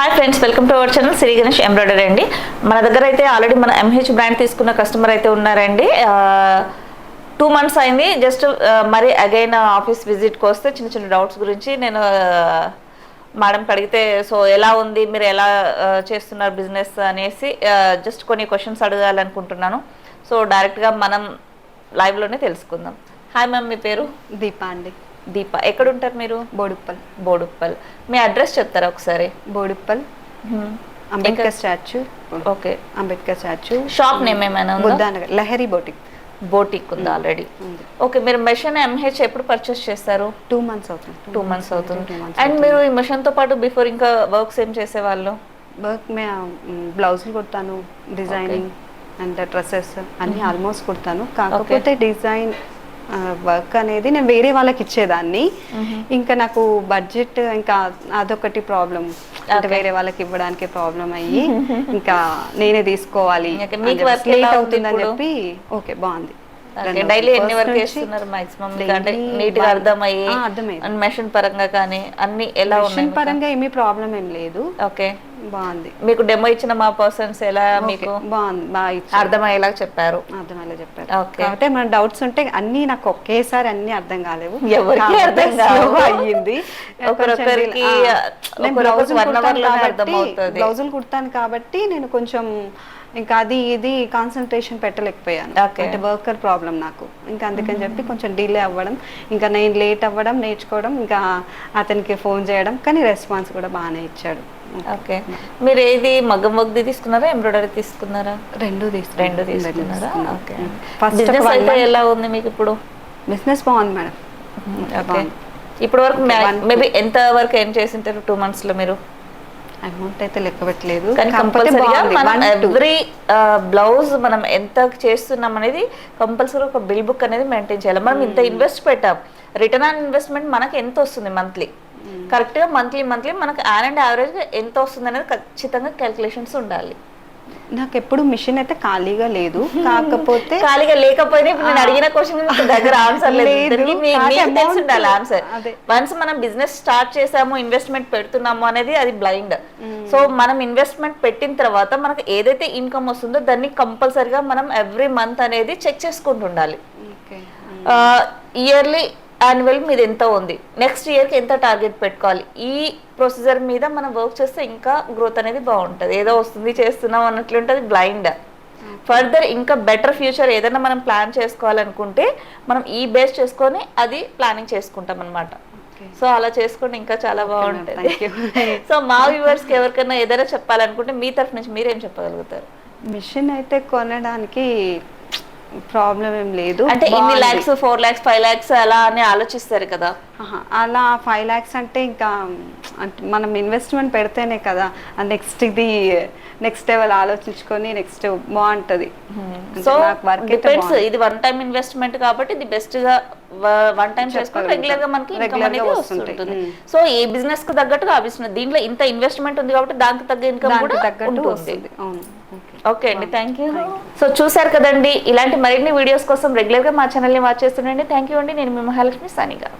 Hi friends, welcome to our channel Shri Ganesh embroidery అండి. మన దగ్గర అయితే ఆల్రెడీ మన ఎంహెచ్ బ్రాండ్ తీసుకున్న కస్టమర్ అయితే ఉన్నారండి. 2 months అయింది. జస్ట్ మరి అగైన్ ఆఫీస్ విజిట్కి వస్తే చిన్న చిన్న డౌట్స్ గురించి నేను మేడంకి అడిగితే, సో ఎలా ఉంది, మీరు ఎలా చేస్తున్నారు బిజినెస్ అనేసి జస్ట్ కొన్ని క్వశ్చన్స్ అడగాలనుకుంటున్నాను. సో డైరెక్ట్గా మనం లైవ్లోనే తెలుసుకుందాం. హాయ్ మ్యామ్, మీ పేరు? దీపా అండి. దీప, ఎక్కడ ఉంటారు మీరు? బోడుప్పల్. మీ అడ్రస్ చెప్తారా ఒకసారి? Boduppal, Ambedkar statue. Okay, Ambedkar statue. Shop name ఏమైనా ఉందా? బుద్ధానగర్ లహరి బోటిక్ ఉంది ఆల్రెడీ. ఓకే, మీరు మెషిన్ ఎంహెచ్ ఎప్పుడు పర్చేస్ చేస్తారు? 2 months అవుతుంది. 2 months అవుతుంది. అండ్ మీరు ఈ మెషిన్ తో పాటు బిఫోర్ ఇంకా వర్క్స్ ఏం చేసేవాళ్ళు? వర్క్ బ్లౌజులు కుడతాను, డిజైనింగ్ అండ్ డ్రెస్సెస్ అన్ని ఆల్మోస్ట్ కుడతాను. కాకపోతే డిజైన్ వర్క్ అనేది నేను వేరే వాళ్ళకి ఇచ్చేదాన్ని. ఇంకా నాకు బడ్జెట్ ఇంకా అదొకటి ప్రాబ్లం, అంటే వేరే వాళ్ళకి ఇవ్వడానికి ప్రాబ్లం అయ్యి ఇంకా నేనే తీసుకోవాలి, లేట్ అవుతుందని చెప్పి. ఓకే, బాగుంది. డైలీ ఎన్ని వరకు చేస్తున్నారు మాక్సిమం? అంటే నీట్ గా అర్థమయ్యి మెషిన్ పరంగా కానీ అన్ని ఎలా ఉన్నాయి? మెషిన్ పరంగా ఏమీ ప్రాబ్లం ఏం లేదు. ఓకే, బాగుంది. మీకు డెమో ఇచ్చిన మా పర్సన్స్ ఎలా మీకు బాగుంది, బాగా అర్థమయ్యేలా చెప్పారు? కాబట్టి మన డౌట్స్ ఉంటే అన్ని నాకు ఒకేసారి అన్ని అర్థం కాలేవు, ఎవరికి అర్థం అయ్యింది. బ్లౌజులు కుడతాను కాబట్టి నేను కొంచెం ఇంకా అది ఇది కాన్సన్ట్రేషన్ పెట్టలేకపోయాను. అంటే వర్కర్ ప్రాబ్లం నాకు, ఇంకా అందుకని చెప్పి కొంచెం డిలే అవ్వడం, ఇంకా నేను లేట్ అవ్వడం, నేర్చుకోవడం, ఇంకా అతనికి ఫోన్ చేయడం, కానీ రెస్పాన్స్ కూడా బాగానే ఇచ్చాడు. ఓకే, మీరు ఏది మగ్గం వర్క్ తీసుకున్నారా, ఎంబ్రాయిడరీ తీసుకున్నారా? రెండు తీసుకున్నారా? ఓకే, బిజినెస్ అయితే ఎలా ఉంది మీకు ఇప్పుడు? బిజినెస్ బాగుంది మేడం. ఓకే, ఇప్పుడు వరకు మేబీ ఎంత వరకు ఏం చేసింటారు 2 months లో మీరు? అమౌంట్ అయితే లెక్క పెట్టలేదు, కానీ కంపల్సరీగా మనం ఎవ్రీ బ్లౌజ్ మనం ఎంత చేస్తున్నాం అనేది కంపల్సరీ ఒక బిల్ బుక్ అనేది మెయింటైన్ చేయాలి. మనం ఇంత ఇన్వెస్ట్ పెట్టాం, రిటర్న్ ఆన్ ఇన్వెస్ట్మెంట్ మనకి ఎంత వస్తుంది మంత్లీ, కరెక్ట్గా మంత్లీ మనకు యావరేజ్ ఎంత వస్తుంది అనేది ఖచ్చితంగా క్యాలిక్యులేషన్స్ ఉండాలి. నాకు ఎప్పుడు మిషన్ అయితే ఖాళీగా లేదు, కాకపోతే ఖాళీగా లేకపోయినా ఇప్పుడు నేను అడిగిన క్వశ్చన్ దగ్గర ఆన్సర్ లేదు. ఆన్సర్ వన్స్ మనం బిజినెస్ స్టార్ట్ చేసాము, ఇన్వెస్ట్మెంట్ పెడుతున్నాము అనేది అది బ్లైండ్. సో మనం ఇన్వెస్ట్మెంట్ పెట్టిన తర్వాత మనకు ఏదైతే ఇన్కమ్ వస్తుందో దాన్ని కంపల్సరీగా మనం ఎవ్రీ మంత్ అనేది చెక్ చేసుకుంటుండాలి. ఇయర్లీ యాన్యువల్ మీద ఎంత ఉంది, నెక్స్ట్ ఇయర్కి ఎంత టార్గెట్ పెట్టుకోవాలి. ఈ ప్రొసీజర్ మీద మనం వర్క్ చేస్తే ఇంకా గ్రోత్ అనేది బాగుంటుంది. ఏదో వస్తుంది చేస్తున్నాం అన్నట్లుంటుంది బ్లైండ్. ఫర్దర్ ఇంకా బెటర్ ఫ్యూచర్ ఏదైనా మనం ప్లాన్ చేసుకోవాలనుకుంటే మనం ఈ బేస్ చేసుకొని అది ప్లానింగ్ చేసుకుంటాం అనమాట. సో అలా చేసుకుంటే ఇంకా చాలా బాగుంటుంది. సో మా వ్యూవర్స్కి ఎవరికైనా ఏదైనా చెప్పాలనుకుంటే మీ తరఫు నుంచి మీరేం చెప్పగలుగుతారు? మిషన్ అయితే కొనడానికి ప్రాబ్లం ఏం లేదు. అంటే ఇన్ని lakhs 4 lakhs 5 lakhs అలా అని ఆలోచిస్తారు కదా. అలా 5 lakhs అంటే ఇంకా మనం ఇన్వెస్ట్మెంట్ పెడితేనే కదా నెక్స్ట్ లెవెల్ ఆలోచించుకొని నెక్స్ట్ బాగుంటది. సో డిపెండ్స్, ఇది 1 time ఇన్వెస్ట్మెంట్ కాబట్టి ఇది బెస్ట్ గా 1 time చేసుకొని రెగ్యులర్ గా మనకి ఇన్కమ్ అనేది వస్తుంటుంది. సో ఏ బిజినెస్ కు తగ్గట్టుగా ఆ బిజినెస్, దీంట్లో ఇంత ఇన్వెస్ట్మెంట్ ఉంది కాబట్టి దానికి తగ్గ ఇన్కమ్ కూడా ఉంటుంది. ఓకే అండి, థ్యాంక్ యూ. సో చూసారు కదండి, ఇలాంటి మరిన్ని వీడియోస్ కోసం రెగ్యులర్ గా మా ఛానల్ ని వాచ్ చేస్తుండండి. థ్యాంక్ యూ అండి. నేను మీ మహాలక్ష్మి సానిగా.